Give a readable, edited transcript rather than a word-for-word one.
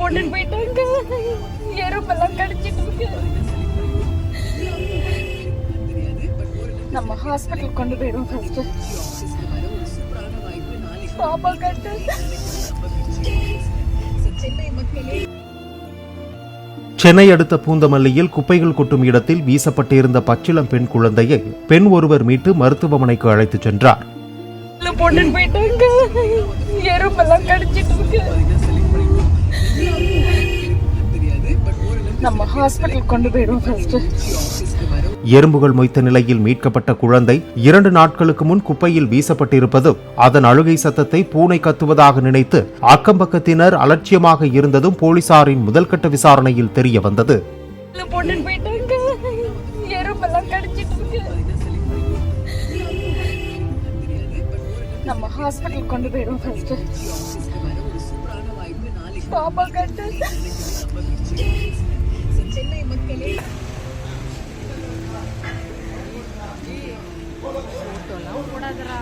போட்டுட்டு போயிட்டாங்க. எறும்பெல்லாம் கடிச்சிட்டு இருக்கு. நம்ம ஹாஸ்பிட்டல் கொண்டு போயிடுவோம் ஃபர்ஸ்ட். பாப்பா கட்டு. சென்னை அடுத்த பூந்தமல்லியில் குப்பைகள் கொட்டும் இடத்தில் வீசப்பட்டிருந்த பச்சிளம் பெண் குழந்தையை பெண் ஒருவர் மீட்டு மருத்துவமனைக்கு அழைத்துச் சென்றார். போட்டுட்டு போயிட்டாங்க. எறும்பெல்லாம் கடிச்சிட்டு இருக்கு. நம்ம ஹாஸ்பிட்டல் கொண்டு போயிடுவோம் ஃபர்ஸ்ட். எறும்புகள் மொய்த்த நிலையில் மீட்கப்பட்ட குழந்தை 2 நாட்களுக்கு முன் குப்பையில் வீசப்பட்டிருப்பதும் அதன் அழுகை சத்தத்தை பூனை கத்துவதாக நினைத்து அக்கம்பக்கத்தினர் அலட்சியமாக இருந்ததும் போலீசாரின் முதல்கட்ட விசாரணையில் தெரிய வந்தது. நம்ம ஹாஸ்பிட்டல் கொண்டு போயிடுவோம் ஃபர்ஸ்ட். பாப்பா கட்டு. சென்னை மக்களே போட்டோலாம் போடாதடா.